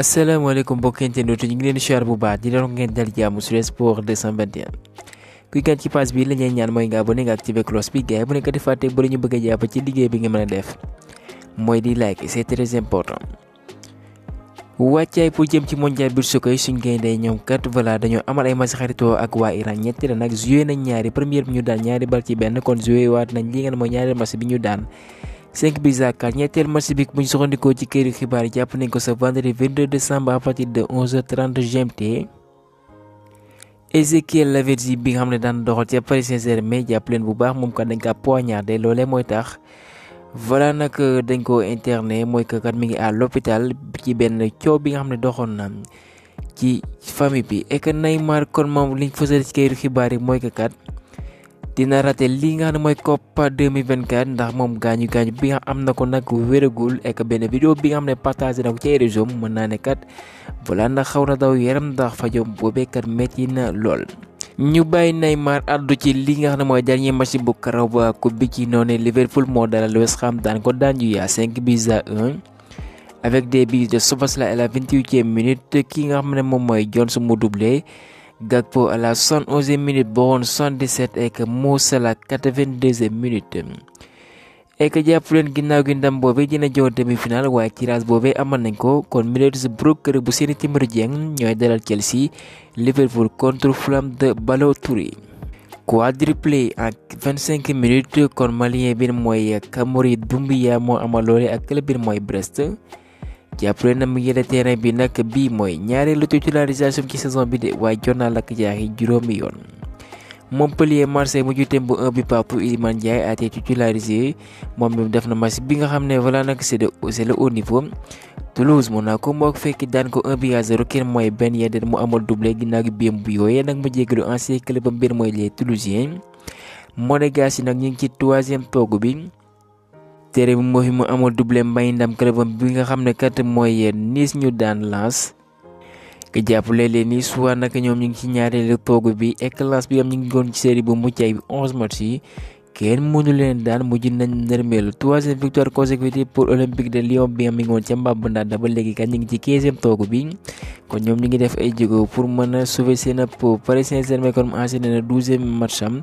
asalaamaaleykum mbokki internet ñu ngi leen di siyaar bu baax di leen wax ngeen dal jàmm sur Sport 221 kuy gan ci page bi la ñuy ñaan mooy nga abonné nga activé cloche bi gars bu nekk di fàtte ba ñu bëgg a jàpp ci liggéey bi nga mën a def mooy di like c'est très important. wàccaay pour jëm ci mondial bi soccer suñ gaynde ñoom kat voilà dañoo amal ay match xaritoo ak waa Iran ñetti la nag joué nañ ñaari première bi ñu daan ñaari bal ci benn kon joué waat nañ li ngeen mooy ñaari match bi ñu daan 5 buts à 4 ñetteel match bi bu ñu soxandikoo ci këru xibaar yi jàpp nañ ko sa vendredi 22 décembre à partir de 11h30 GMT. Ezequiel Lavezzi bi nga xam ne daan doxal ca Paris Saint-Germain jàpp leen bu baax moom kat dañ kaa poignardé loolee mooy tax voilà nag dañ ko interné mooy que kat mi ngi à l'hôpital ci benn coow bi nga xam ne doxoon na ci famille bi et que Neymar kon moom liñ fësal ci këru xibaar yi mooy que kat dina raté li nga xam ne mooy Copa 2024 ndax moom gaañu bi nga am na ko nag wéragul et que benn vidéo bi nga xam ne partagé na ko ci ay réseau mën naa ne kat voilà ndax xaw na daw yaram ndax fajom boobee kat métti na lool. ñu bàyyi Neymar addu ci li nga xam ne mooy dernier match bu Carabao Cup bi ci noonu Liverpool moo dalal West Ham daan ko daan yu yaa 5 buts à 1 avec des buts de Szoboszlai à la 28e minute ki nga xam ne moom mooy Jones mu doublé. Gakpo à la 71e minute, Boron 77 et que Mo Salah 82e minute. Et que jàpp leen ginnaaw gi ndam boobee dina jow demi-finale waaye tirage boobee amal nañ ko kon Middlesbrough kër bu seeni Timbers Dieng ñooy dalal Chelsea Liverpool contre Fulham de Balotelli. Quadruplé en 25 minutes kon malien bi mooy Kamori Doumbia moo amal loole ak club bi mooy Brest. jàppale na mu yële terrain bi nag bii mooy ñaareelu titularisation ci saison bi de waaye jot naa lakk jaaxi juróomi yoon. Montpellier Marseille mujj tembo 1 but partout Iliman Ndiaye a été titularisé moom mi def na match bi nga xam ne voilà nag c'est le haut niveau. Toulouse Monaco moo fekk daan ko 1 but à 0 kenn mooy Ben Yedder mu amal doublé ginnaaw gi biem bu yooyee nag mu jégalu ancien club am mbir mooy les Toulousiens. Monégasque nag ñu ngi ci 3e toogu bi. tere bi moo fi mu amal doublé mbay ndam clubam bi nga xam ne kat mooy Nice ñu daan Lens ke jàppale leen ni soit nag ñoom ñu ngi ci ñaareelu toogu bi et Lens bi am ñu ngi goon ci série bu mucc ay 11 match yi kenn mënu leen daan mujj nañ nërmeelu 3e victoire consécutive pour Olympique de Lyon bi am mi ngi woon ca mbab ndaat ba léegi kat ñu ngi ci 15e toogu bi kon ñoom ñu ngi def ay jéego pour mën a sauver seen peau. Paris Saint-Germain kon mu enchaîné na 12e match am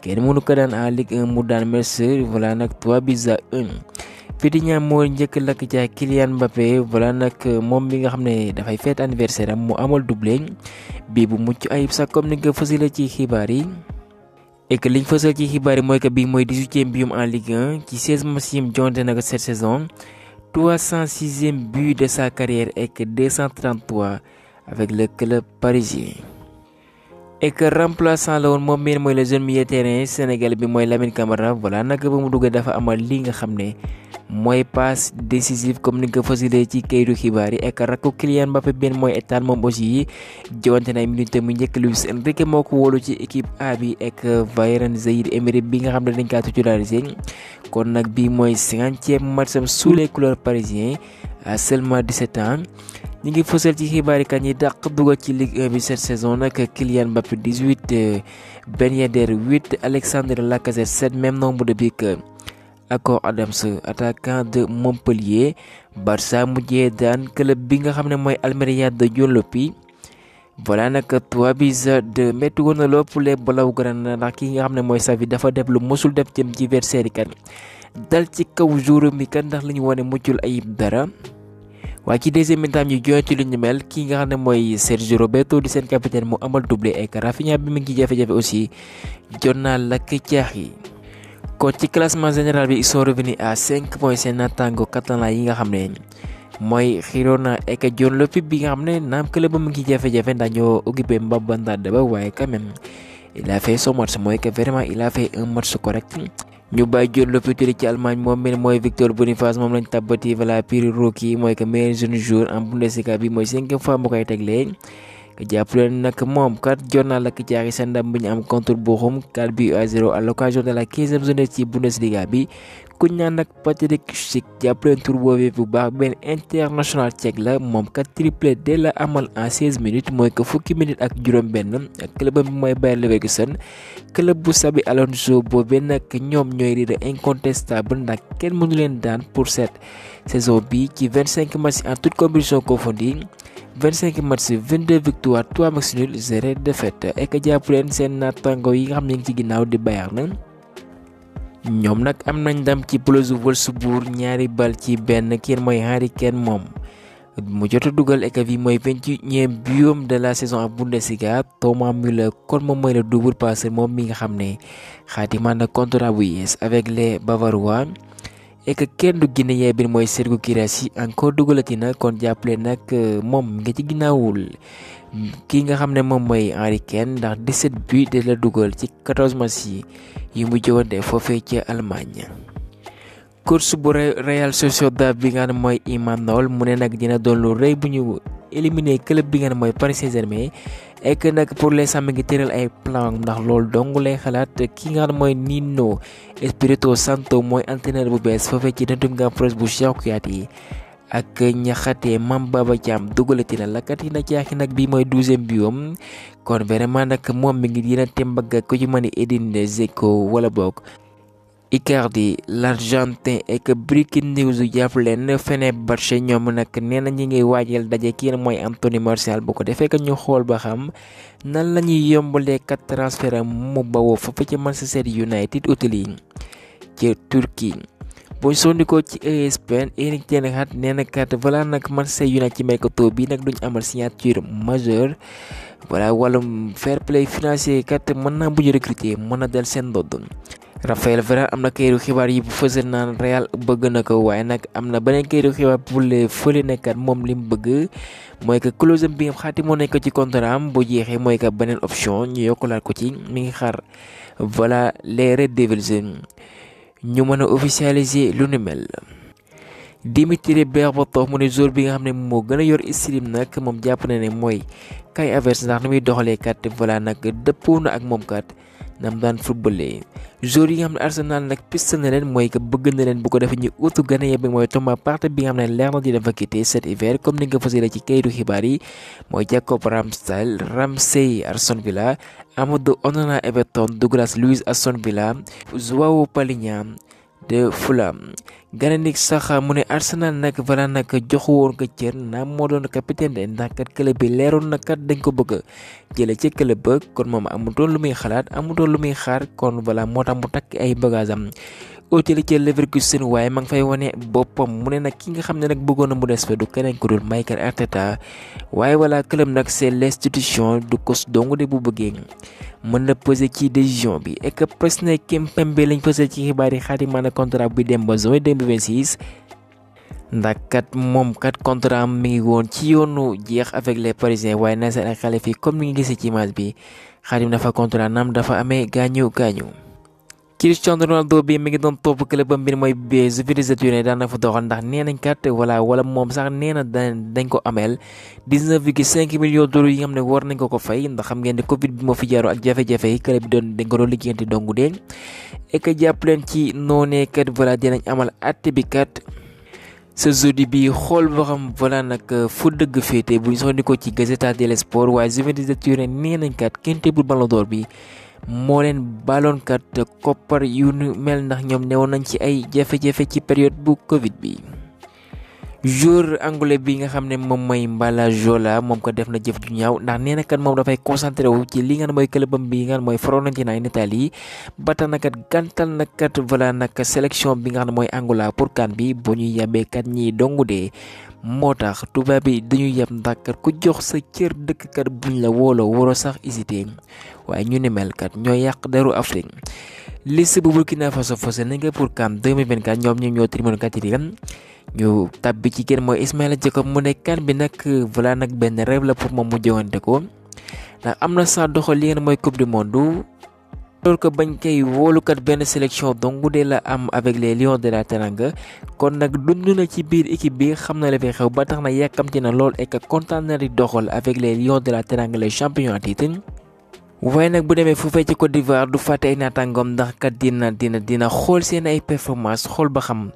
kenn mënu ko daan en Ligue 1 mu daan Metz voilà nag 3 buts à 1. Vitinha moo njëkk lakk ca Kylian Mbappé voilà nag moom mi nga xam ne dafay fête anniversaire am mu amal doublé bii bu mucc ayib sax comme ni nga fësale ci xibaar yi. et que liñ fësal ci xibaar yi mooy que bii mooy 18e bium en Ligue 1 ci 16 matchs yim jonte nag cette saison 306e but de sa carrière et que 233 avec le club parisien. et que remplaçant la woon moom mii mooy le jeune milieu terrain Sénégal bi mooy Lamine Camara voilà nag ba mu duggee dafa amal li nga xam ne mooy passe décisive comme ni nga ko fasilee ci kayitu xibaar yi et que rakku Kylian Mbappé benn mooy Ethan moom aussi jowante na ay minute mu njëkk Luis Enrique moo ko wóolu ci équipe A bi et que Varane Zaïre Emery bi nga xam ne dañ kaa titularisé kon nag bii mooy 50e matcham sous les couleurs parisiens à seulement 17 ans. ñi ngi fësal ci xibaar yi kan yi dàq dugal ci Ligue 1 bi cette saison nag Kylian Mbappé 18 Ben Yedder 8 Alexandre Lacazette 7 même nombre de buts que Akor Adams attaquant de Montpellier. Barça mujjee daan club bi nga xam ne mooy Almeria de Jolopi voilà nag 3 buts à 2 métti woon na loo pour les Blaugrana ndax ki nga xam ne mooy Xavi dafa def lu mosul def jëm ci versaire yi kan dal ci kaw jour mi kan ndax li ñu wane muccul ayib dara. waaye ci deuxième mi-temps ñu joxe ci lu ñu mel ki nga xam ne mooy Sergio Roberto di seen capitaine mu amal doublé et que Rafinha bi mu ngi ci jafe-jafe aussi jot naa lakk caax yi. kon ci classement général bi ils sont revenus à 5 points seen naataango catalan yi nga xam ne mooy Girona et que John Lopy bi nga xam ne naam club ba mu ngi ci jafe-jafe ndax ñoo occupé Mbabandada ba waaye quand même il a fait son match mooy que vraiment il a fait un match correct. ñu bàyyi John Lopy tëri ci Allemagne moom mi mooy Victor Boniface moom lañ tabbati voilà pire rookie mooy que meilleur jeune joueur en Bundesliga bi mooy 5e fois mu koy teglee que jàppale nag moom kat jot naa lakk jaaxi sa ndam bi ñu am contre Bochum 4 buts à 0 à l'occasion de la 15e journée ci Bundesliga bi ku ñaan nag Patrik Schick jàppale tur boobee bu baax benn international tchèque la moom kat triplé dès la amal en 16 minutes mooy que fukki minutes ak juróom-benn ak club bi mooy Bayer Leverkusen club bu Xabi Alonso boobee nag ñoom ñooy leader incontestable ndax kenn mënu leen daan pour cette saison bi ci 25 matchs en toute compétition confondue 25 matchs 22 victoires 3 matchs nuls 0 défaite et que jàpp leen seen naataango yi nga xam ne ngi ci ginnaaw di Bayern ñoom nag am nañ ndam ci pelouse Wolfsburg 2 bal ci 1 kii mooy Harry Kane moom mu jot a dugal et que bi mooy 28e but de la saison ak Bundesliga. Thomas Müller kon moom mooy le double passeur moom mi nga xam ne xaatima na contrat bu yees avec les Bavarois et que kenn du Guinéen bi mooy Serhou Guirassy encore dugalati na kon jàppale nag moom nga ci ginnaawul kii nga xam ne moom mooy Harry Kane ndax 17 buts de la dugal ci 14 matchs yi mu jowante foofee ca Allemagne. coach bu Real Sociedad bi nga xam ne mooy Imanol mu ne nag dina doon lu rëy bu ñu éliminer club bi nga xam ne mooy Paris Saint-Germain et que nag pour l'instant mi ngi tëral ay plan ndax loolu dong lay xalaat ki nga xam ne mooy Nuno Espirito Santo mooy entraîneur bu bees foofee ci Nottingham Forest bu Cheikhou Kouyaté ak ñaxate Mame Baba Thiam dugalati na lakkat yi na caaxi nag bi mooy 12e biom kon vraiment nag moom mi ngi dina tembagga ko ci mën a Edin Dzeko wala boog Icardi l'Argentin et que Breaking News jàpp leen Fenerbahçe ñoom nag nee na ñi ngi waajal daje kii mooy Anthony Martial bu ko defee que ñu xool ba xam nan la ñuy yombalee kat transfert mu bawoo foofu ci Manchester United utali ci Turquie. boo sondikoo ci ESPN Erik ten Hag nee na kat voilà nag Manchester United ci mercato bi nag duñ amal signature majeure voilà wàllum fair play financier kat mën naa bu ñu recruter mën na del seen ndodd. Raphaël Varane am na kayitu xibaar yi bu fësal naan Real bëgg na ko waaye nag am na beneen kayitu xibaar bu lee fële nekkat moom li mu bëgg mooy que clause bi nga xaati moo nekk ci contrat am bu jeexee mooy que beneen option ñu yokkalaat ko ci mi ngi xaar voilà les Red Devils ñu mën a officialiser lu ni mel. Dimitri Berbatov mu ne joueur bi nga xam ne moo gën a yor style nag moom jàpp na ne mooy Kai Havertz ndax ni muy doxalee kat voilà nag dëppoo na ak moom kat nam daan footballé joueur yi nga xam ne Arsenal nag piste na leen mooy que bëgg na leen bu ko defee ñu utu Ghanéen bi mooy Thomas Partey bi nga xam ne leer na dina fa quitter cet hiver comme ni nga fësale ci kayitu xibaar yi mooy Jacob Ramsey Aston Villa Amadou Onana Everton Douglas Luiz Aston Villa Joao Palhinha de Fulham. Gananik sax mu ne Arsenal nag voilà nag joxu woon ko cër naam moo doon capitaine de ndax kat club bi leeroon na kat dañ ko bëgg jële ci club ba kon moom amutoon lu muy xalaat amutoon lu muy xaar kon voilà moo tax mu takk ay bagage am hôtel ci Leverkusen waaye ma ngi fay wane boppam mu ne nag ki nga xam ne nag bëggoon na mu des fa du keneen ku dul Mikel Arteta waaye voilà club nag c'est l'institution du coach dong de bu bëggee mën na peser ci décision bi et que Presnel Kimpembe lañ peser ci xibaar yi xaatimaa na contrat bi dem ba juin 2026 ndax kat moom kat contrat am mi ngi woon ci yoonu jeex avec les Parisiens waaye na seen ak xale fii comme ni nga gisee ci image bi xaatim dafa contrat nam dafa amee gaañu. Cristiano Ronaldo bi mi ngi doon topp club am bi mooy Juventus de Turin daan na fa doxal ndax nee nañ kat wala moom sax nee na dañ ko ameel 19,5 millions d'euros yi nga xam ne war nañ ko fay ndax xam ngeen ne Covid bi moo fi jaaroo ak jafe-jafe yi club bi dañ ko doon liggéeyante dongu de et que jàpp leen ci noonee kat voilà dinañ amal àtte bi kat sa jeudi bi xool boo xam voilà nag fu dëgg féete bu ñu soxla ci Gazzetta dello Sport waaye Juventus de Turin nee nañ kat kenn teebul Ballon d'Or bi. moo leen baloon kat koppar yu nu mel ndax ñoom newoon nañ ci ay jafe-jafe ci période bu Covid bi. joueur anglais bi nga xam ne moom mooy Mbala Jola moom ko def na jëf ju ñaaw ndax nee na kat moom dafay concentré wu ci li nga xam mooy clubam bi nga xam mooy Fiorentina en Italie ba tax na kat gàntal na kat voilà nag sélection bi nga xam ne mooy Angola pour CAN bi bu ñuy yàbbee kat ñiy dongu dee. moo tax tubaab bi dañuy yab ndax kat ku jox sa cër dëkk kat buñ la wooloo waroo sax hésité waaye ñu ne mel kat ñoo yàq deru Afrique. liste bu Burkina Faso fas nañ ko pour CAN 2024 ñoom ñoo terminé quatrième ñu tabbi ci kenn mooy Ismaïla Jacob mu ne CAN bi nag voilà nag benn rêve la pour moom mu jongante ko ndax am na saa doxal li ngeen mooy coupe du monde. alors que bañ koy wóolukat benn sélection donc de la am avec les Lions de la Teranga kon nag dund na ci biir équipe bi xam na la fi xew ba tax na yàkkamti na lool et que kontaan na di doxal avec les Lions de la Teranga les champions en titre. waaye nag bu demee foofee ci Côte d'Ivoire du fàtte ay naataangoom ndax kat dina xool seen ay performance xool ba xam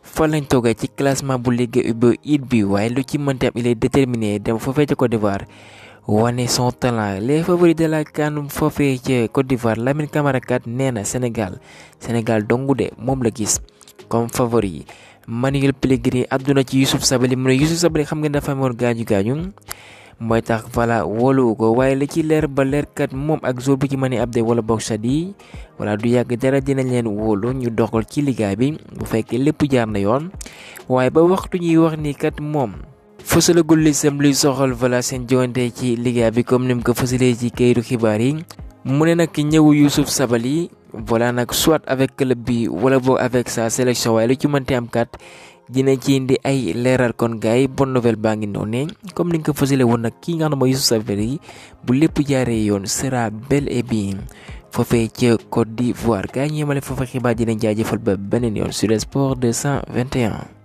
fan lañ toogee ci classement bu Ligue UB bi waaye lu ci mënti am il est déterminé dem foofee ci Côte d'Ivoire. wane son talent les favoris de la CAN foofee ci Côte d'Ivoire Lamine Camara kat nee na Sénégal dongu de moom la gis comme favori Manuel Pellegrini àdduna ci Youssouf Sabaly mu ne Youssouf Sabaly xam ngeen dafa amoon gaañu mooy tax voilà wóoluwu ko waaye li ci leer ba leerkat moom ak jour bu ci mën a Abdé wala boog Sadi voilà du yàgg dara dinañ leen wóolu ñu doxal ci liggéey bi bu fekkee lépp jaar na yoon waaye ba waxtu ñuy wax ni kat moom fësalagul lisam luy soxal voilà seen joŋante ci liggéey bi comme ni mu ko fësalee ci kayitu xibaar yi mu ne nag ñëwu Youssouf Sabaly voilà nag soit avec club bi wala boog avec sa sélection waaye lu ci mënti am kat dina ci indi ay leeral kon gars yi bonne nouvelle baa ngi noonu comme ni nga ko fësale woon nag kii nga xam ne mooy Youssouf Sabaly bu lépp jaaree yoon sera bel et bien foofee ca Côte d'Ivoire gars yi ñu yemale foofa xibaar dinañ jaajëfal ba beneen yoon sur le sport 221.